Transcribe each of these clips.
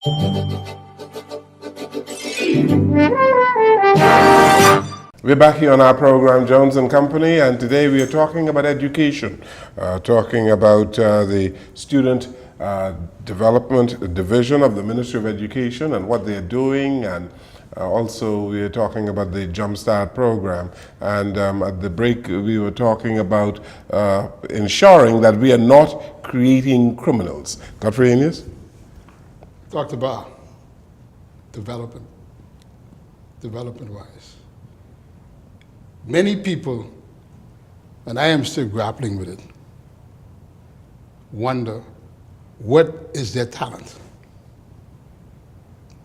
We're back here on our program, Jones and Company, and today we are talking about education, talking about the Student Development Division of the Ministry of Education and what they're doing, and also we are talking about the Jumpstart program. And at the break we were talking about ensuring that we are not creating criminals. Godfrey Anius? Dr. Barr, development-wise, many people, and I am still grappling with it, wonder what is their talent?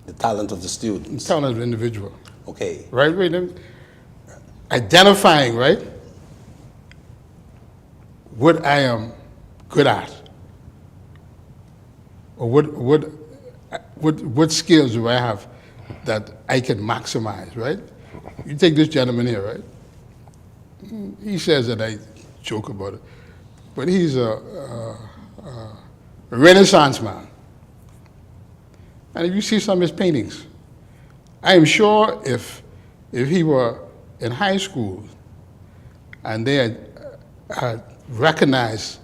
The talent of the students. The talent of the individual. Okay. Right? Identifying, right, what I am good at, or what skills do I have that I can maximize, right? You take this gentleman here, right? He says that I joke about it, but he's a Renaissance man. And if you see some of his paintings, I am sure if he were in high school and they had recognized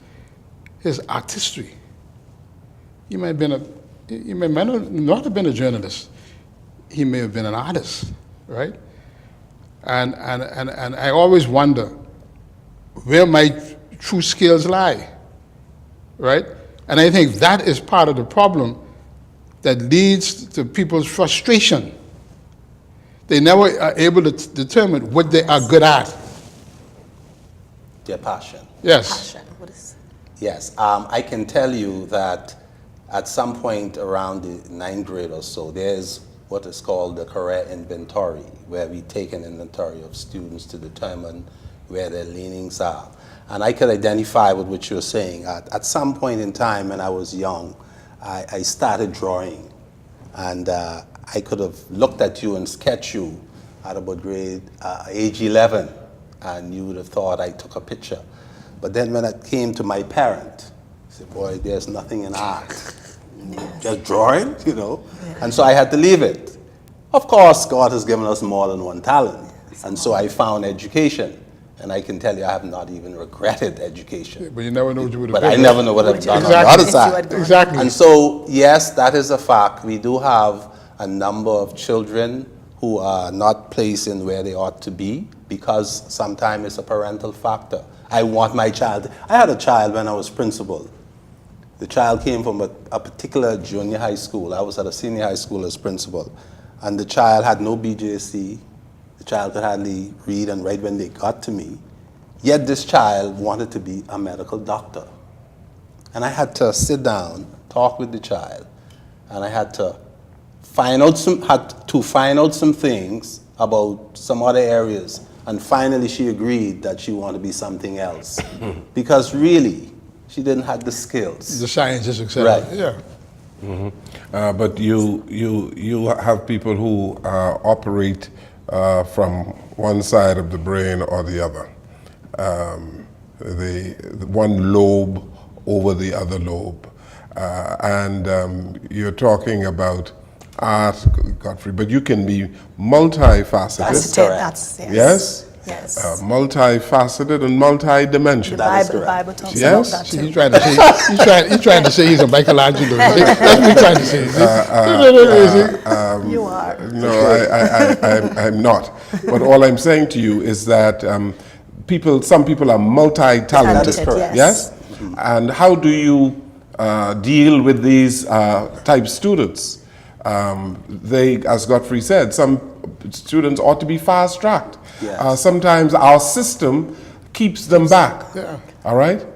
his artistry, he may not have been a journalist. He may have been an artist, right? And I always wonder where my true skills lie, right? And I think that is part of the problem that leads to people's frustration. They never are able to determine what they are good at. Their passion. Yes. Passion. What is? Yes. I can tell you that at some point around the 9th grade or so, there's what is called the career inventory, where we take an inventory of students to determine where their leanings are. And I could identify with what you're saying. At some point in time when I was young, I started drawing. And I could have looked at you and sketched you at about age 11, and you would have thought I took a picture. But then when it came to my parent, I said, boy, there's nothing in art. Just drawing, you know? And so I had to leave it. Of course, God has given us more than one talent. And so I found education. And I can tell you I have not even regretted education. But you never know what you would have But done. I never know what I've done on the Exactly. other side. Exactly. And so, yes, that is a fact. We do have a number of children who are not placed in where they ought to be because sometimes it's a parental factor. I want my child. I had a child when I was principal. The child came from a particular junior high school. I was at a senior high school as principal. And the child had no BJC. The child could hardly read and write when they got to me. Yet this child wanted to be a medical doctor. And I had to sit down, talk with the child, and I had to find out some things about some other areas. And finally she agreed that she wanted to be something else. Because really, she didn't have the skills. The scientists, etc. Right. Yeah. Mm-hmm. But you have people who operate from one side of the brain or the other. The one lobe over the other lobe. And you're talking about art, Godfrey, but you can be multifaceted. That's correct. That's, yes. Yes? Yes. Multifaceted and multi-dimensional. The Bible talks Yes. about that See, too. he's trying to say he's a Michelangelo. That's what he's trying to say. You are. No, I'm not. But all I'm saying to you is that some people are multi-talented. That is correct. Yes? And how do you deal with these type students? They, as Godfrey said, some students ought to be fast-tracked. Yes. Sometimes our system keeps them back. Yeah. All right?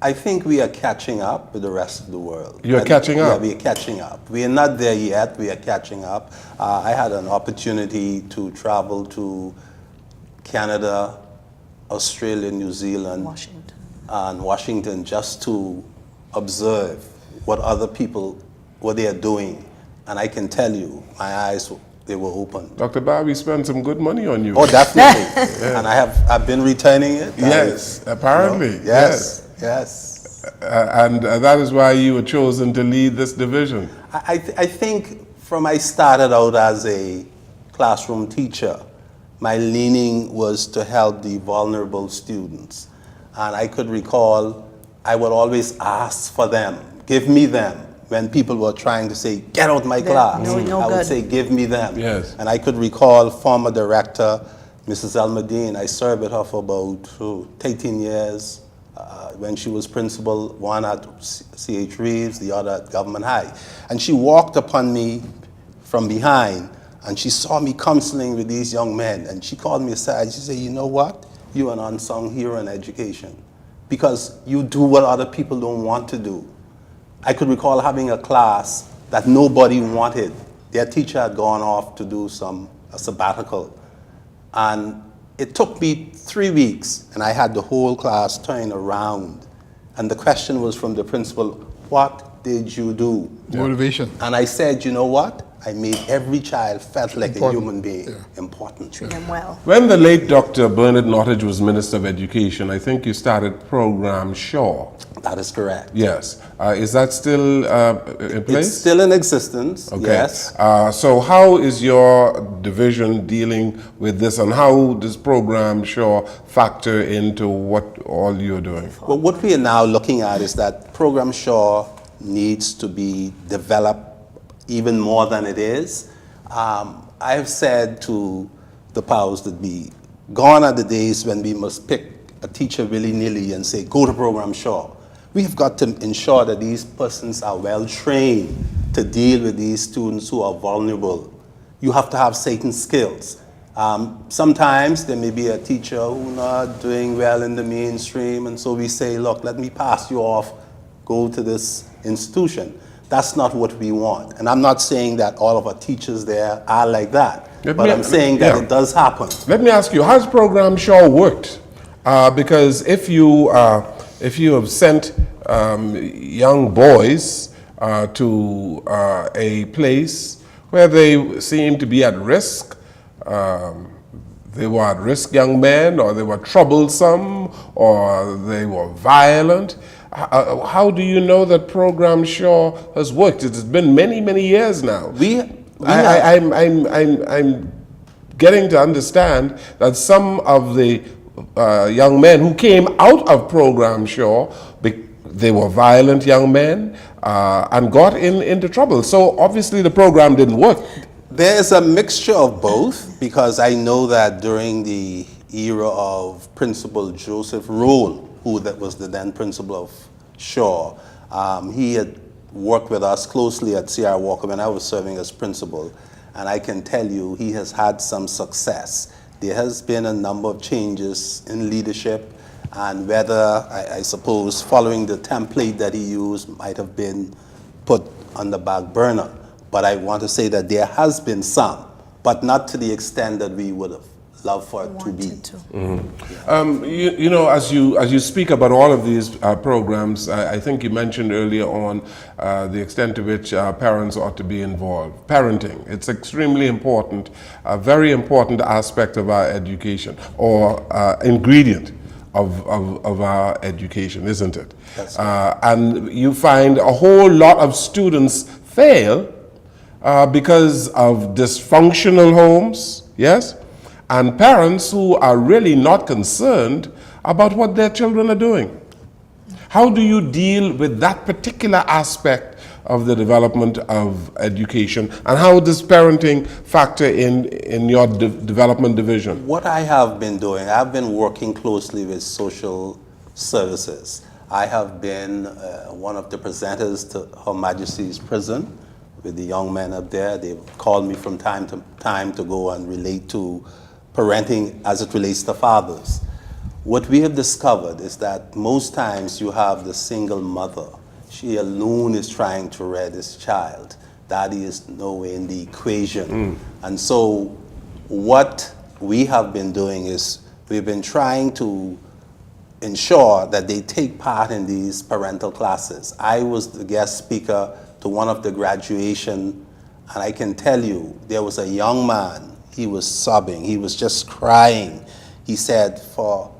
I think we are catching up with the rest of the world. You're catching up? Yeah, we are catching up. We are not there yet. We are catching up. I had an opportunity to travel to Canada, Australia, New Zealand, and Washington just to observe what other people, what they are doing. And I can tell you, my eyes, they were open. Dr. Barr, we spent some good money on you. Oh, definitely. And I've been returning it. Yes, apparently. Yes. And that is why you were chosen to lead this division. I think from I started out as a classroom teacher, my leaning was to help the vulnerable students. And I could recall I would always ask for them, give me them. When people were trying to say, get out my class, no I would good. say, give me them. Yes. And I could recall former director, Mrs. Almadine, I served with her for about 18 years. When she was principal, one at C.H. Reeves, the other at Government High. And she walked upon me from behind, and she saw me counseling with these young men, and she called me aside. She said, you know what? You're an unsung hero in education, because you do what other people don't want to do. I could recall having a class that nobody wanted. Their teacher had gone off to do a sabbatical. And it took me 3 weeks, and I had the whole class turned around. And the question was from the principal, what did you do? Motivation. And I said, you know what? I made every child felt like Important. a human being, Yeah. important. Treat them well. When the late Dr. Bernard Nottage was Minister of Education, I think you started program Shaw. That is correct. Yes. Is that still in place? It's still in existence, Okay. yes. So how is your division dealing with this, and how does program Shaw factor into what all you're doing? Well, what we are now looking at is that program Shaw needs to be developed even more than it is. I have said to the powers that be, gone are the days when we must pick a teacher willy-nilly and say, go to program Shaw. We have got to ensure that these persons are well trained to deal with these students who are vulnerable. You have to have certain skills. Sometimes there may be a teacher who's not doing well in the mainstream, and so we say, look, let me pass you off, go to this institution. That's not what we want. And I'm not saying that all of our teachers there are like that, but I'm saying that it does happen. Let me ask you, how's program Shaw worked? Because if you have sent young boys to a place where they seem to be at risk, they were at risk young men, or they were troublesome, or they were violent, how do you know that program Shaw has worked? It's been many, many years now. I'm getting to understand that some of the young men who came out of program Shaw, they were violent young men and got into trouble. So obviously the program didn't work. There's a mixture of both, because I know that during the era of Principal Joseph Roll, who that was the then principal of Shaw, he had worked with us closely at C.R. Walker when I was serving as principal, and I can tell you he has had some success. There has been a number of changes in leadership, and whether, I suppose, following the template that he used might have been put on the back burner. But I want to say that there has been some, but not to the extent that we would have loved for it to be. You know, as you speak about all of these programs, I think you mentioned earlier on the extent to which parents ought to be involved. Parenting, it's extremely important, a very important aspect of our education, or ingredient of our education, isn't it? That's right. And you find a whole lot of students fail because of dysfunctional homes, yes? And parents who are really not concerned about what their children are doing. How do you deal with that particular aspect of the development of education, and how does parenting factor in your development division? What I have been doing, I've been working closely with social services. I have been one of the presenters to Her Majesty's Prison with the young men up there. They've called me from time to time to go and relate to parenting as it relates to fathers. What we have discovered is that most times you have the single mother. She alone is trying to rear this child. Daddy is nowhere in the equation. And so what we have been doing is we've been trying to ensure that they take part in these parental classes. I was the guest speaker to one of the graduation, and I can tell you, there was a young man. He was sobbing. He was just crying. He said, for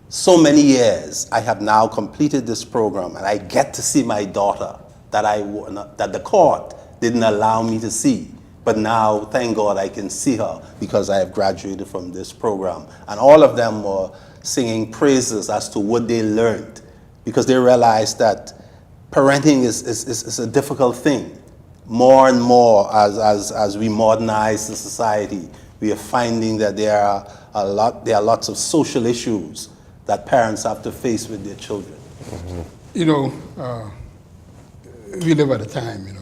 so many years, I have now completed this program, and I get to see my daughter that the court didn't allow me to see. But now, thank God, I can see her because I have graduated from this program. And all of them were singing praises as to what they learned, because they realized that parenting is a difficult thing. More and more, as we modernize the society, we are finding that there are lots of social issues that parents have to face with their children. Mm-hmm. You know, we live at a time, you know,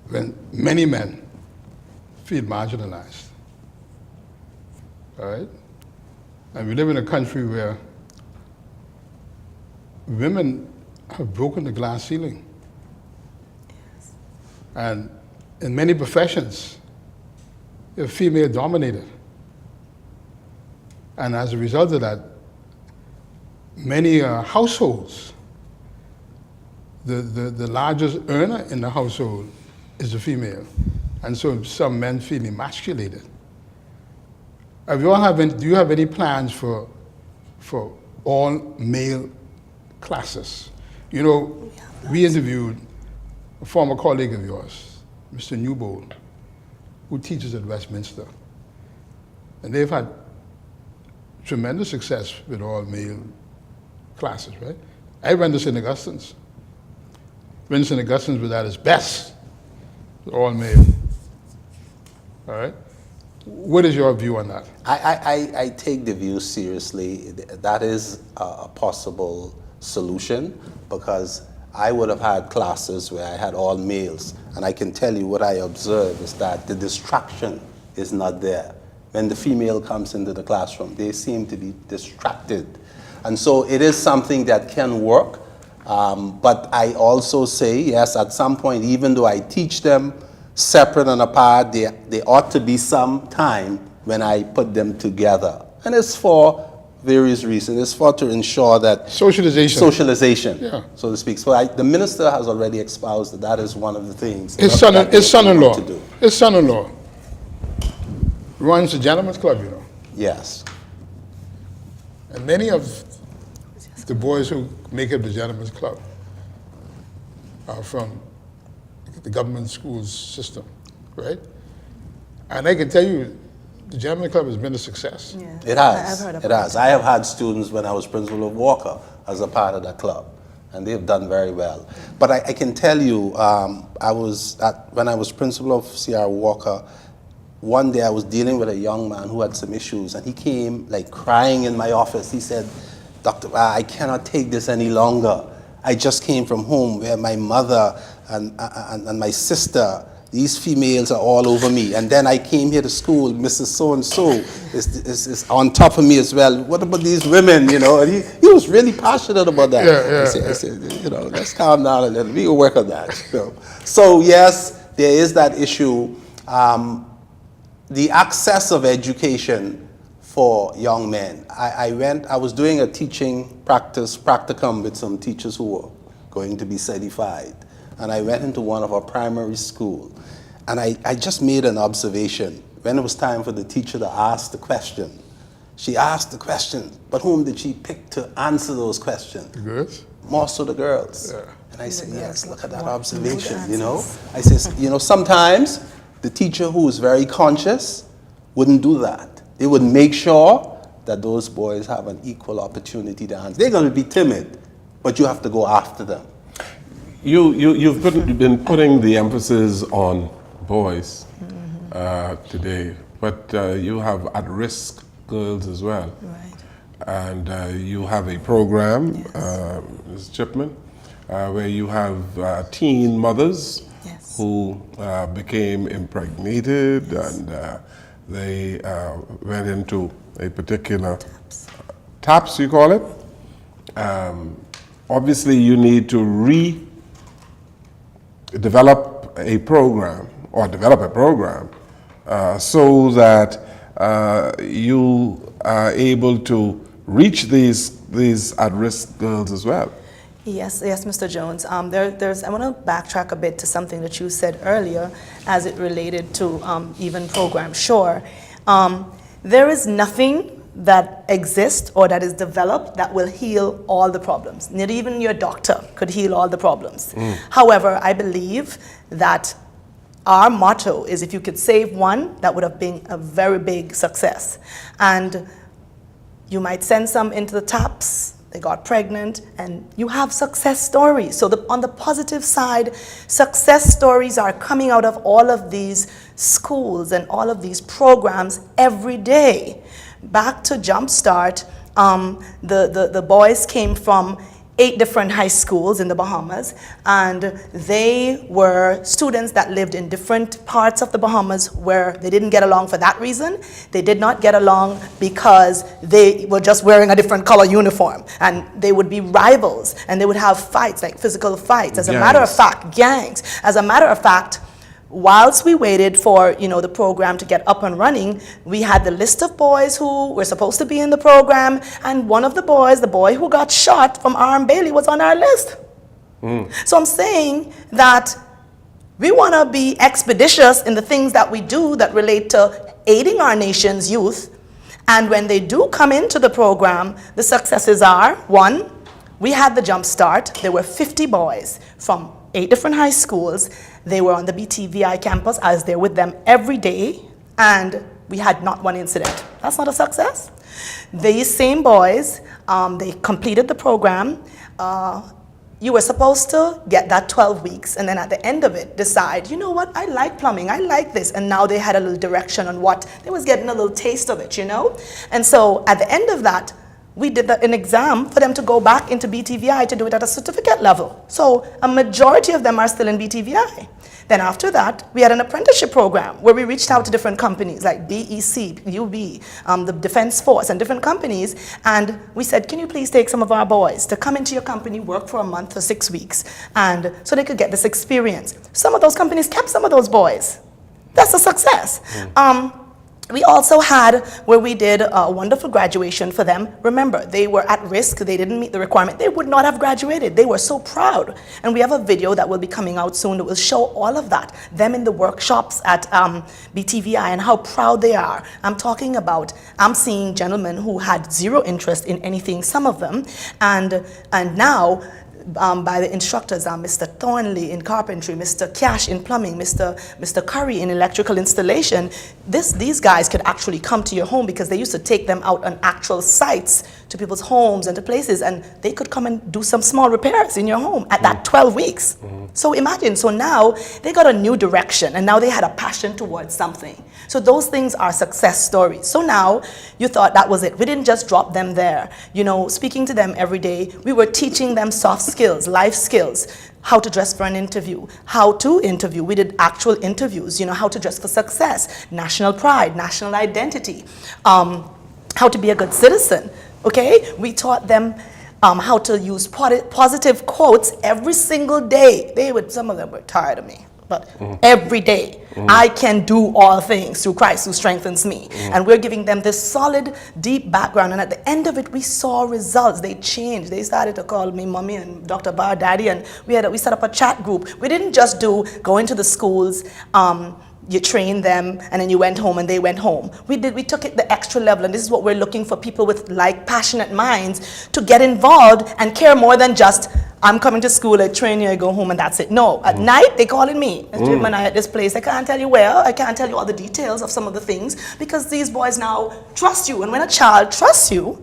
when many men feel marginalized, all right? And we live in a country where women have broken the glass ceiling. Yes. And in many professions, they're female dominated. And as a result of that, many households, the largest earner in the household is a female. And so some men feel emasculated. Do you have any plans for all male classes? You know, we interviewed a former colleague of yours, Mr. Newbold, who teaches at Westminster. And they've had tremendous success with all male classes, right? I went to St. Augustine's. St. Augustine's was at its best, all male. All right? What is your view on that? I take the view seriously. That is a possible solution, because I would have had classes where I had all males, and I can tell you what I observe is that the distraction is not there. When the female comes into the classroom, they seem to be distracted. And so it is something that can work, but I also say, yes, at some point, even though I teach them separate and apart, there ought to be some time when I put them together. And it's for various reasons. It's for to ensure that socialization, yeah, so to speak. So the minister has already espoused that is one of the things. His son-in-law runs the gentleman's club, you know. Yes. And many of the boys who make up the gentleman's club are from the government schools system, right? And I can tell you, the gentleman's club has been a success. Yeah. It has. I've heard of it has. I have had students when I was principal of Walker as a part of that club, and they've done very well. But I can tell you, when I was principal of C.R. Walker, one day I was dealing with a young man who had some issues, and he came like crying in my office. He said, "Dr. I cannot take this any longer. I just came from home where my mother and my sister, these females are all over me. And then I came here to school, Mrs. So-and-so is on top of me as well. What about these women, you know?" And he was really passionate about that. I said, you know, let's calm down a little. We will work on that. You know? So yes, there is that issue. The access of education for young men. I was doing a teaching practicum with some teachers who were going to be certified. And I went into one of our primary schools. And I just made an observation. When it was time for the teacher to ask the question, she asked the question, but whom did she pick to answer those questions? The girls? More so the girls. Yeah. And I said, yes, look at that observation, you know? I said, you know, sometimes the teacher who is very conscious wouldn't do that. They would make sure that those boys have an equal opportunity to answer. They're going to be timid, but you have to go after them. You've been putting the emphasis on boys today, but you have at-risk girls as well. Right. And you have a program, Ms. Chipman, where you have teen mothers who became impregnated, and they went into a particular TAPS, you call it. Obviously, you need to develop a program so that you are able to reach these at-risk girls as well. Yes, Mr. Jones. I want to backtrack a bit to something that you said earlier as it related to even programs. Sure. There is nothing that exists or that is developed that will heal all the problems. Not even your doctor could heal all the problems. However, I believe that our motto is if you could save one, that would have been a very big success. And you might send some into the TAPS, they got pregnant, and you have success stories. So on the positive side, success stories are coming out of all of these schools and all of these programs every day. Back to Jumpstart, the boys came from 8 different high schools in the Bahamas, and they were students that lived in different parts of the Bahamas where they didn't get along for that reason. They did not get along because they were just wearing a different color uniform, and they would be rivals, and they would have fights, like physical fights. As a matter of fact, gangs. As a matter of fact, whilst we waited for the program to get up and running, we had the list of boys who were supposed to be in the program, and one of the boys, the boy who got shot from Arm Bailey, was on our list. So I'm saying that we want to be expeditious in the things that we do that relate to aiding our nation's youth, and when they do come into the program, the successes are, 1, we had the Jump Start. There were 50 boys from 8 different high schools. They were on the BTVI campus. I was there with them every day, and we had not one incident. That's not a success. These same boys, they completed the program. You were supposed to get that 12 weeks, and then at the end of it, decide, you know what, I like plumbing, I like this. And now they had a little direction on what, they was getting a little taste of it, And so at the end of that, we did an exam for them to go back into BTVI to do it at a certificate level. So a majority of them are still in BTVI. Then after that, we had an apprenticeship program where we reached out to different companies like BEC, UB, the Defense Force, and different companies. And we said, can you please take some of our boys to come into your company, work for a month or 6 weeks, and so they could get this experience. Some of those companies kept some of those boys. That's a success. We also had where we did a wonderful graduation for them. Remember, they were at risk. They didn't meet the requirement. They would not have graduated. They were so proud. And we have a video that will be coming out soon that will show all of that. Them in the workshops at BTVI and how proud they are. I'm seeing gentlemen who had zero interest in anything, some of them, and now by the instructors are Mr. Thornley in carpentry, Mr. Cash in plumbing, Mr. Curry in electrical installation. These guys could actually come to your home because they used to take them out on actual sites to people's homes and to places, and they could come and do some small repairs in your home at that 12 weeks. So imagine, so now they got a new direction, and now they had a passion towards something. So those things are success stories. So now you thought that was it. We didn't just drop them there. Speaking to them every day, we were teaching them soft skills, life skills, how to dress for an interview, how to interview. We did actual interviews, how to dress for success, national pride, national identity, how to be a good citizen, okay? We taught them how to use positive quotes every single day. Some of them were tired of me. But every day, I can do all things through Christ who strengthens me. And we're giving them this solid, deep background. And at the end of it, we saw results. They changed. They started to call me mommy and Dr. Bar Daddy. And we set up a chat group. We didn't just go into the schools, you trained them, and then you went home and they went home. We took it the extra level, and this is what we're looking for, people with passionate minds to get involved and care more than just, I'm coming to school, I train you, I go home, and that's it. No, at night, they calling me. Jim and I at this place, I can't tell you where, I can't tell you all the details of some of the things, because these boys now trust you, and when a child trusts you,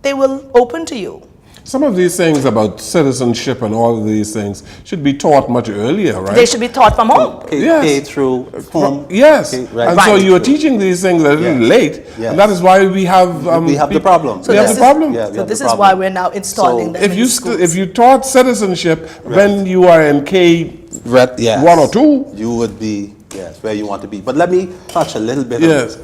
they will open to you. Some of these things about citizenship and all of these things should be taught much earlier, right? They should be taught from home. Paid through home. Yes. Right. And so you are teaching these things a little late, and that is why we have the problem. So we have the problem. So this is why we're now installing them in schools. If you taught citizenship when you are in K1 or 2, you would be where you want to be. But let me touch a little bit on this.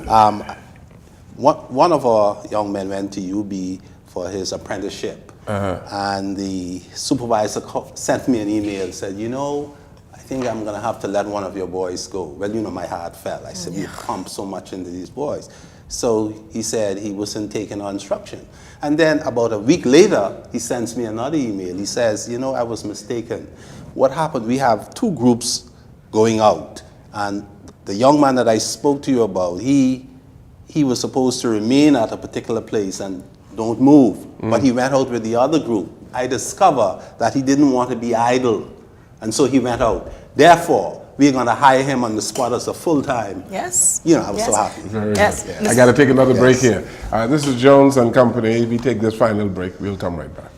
One of our young men went to UB for his apprenticeship. And the supervisor sent me an email and said, I think I'm going to have to let one of your boys go. Well, my heart fell. I said, we pump so much into these boys. So he said he wasn't taking our instruction. And then about a week later, he sends me another email. He says, I was mistaken. What happened? We have 2 groups going out. And the young man that I spoke to you about, he he was supposed to remain at a particular place and don't move, but he went out with the other group. I discover that he didn't want to be idle, and so he went out. Therefore, we're going to hire him on the spot as a full-time. Yes. You know, I was Yes. so happy. Very Yes. good. Yes. I got to take another break here. This is Jones and Company. We take this final break. We'll come right back.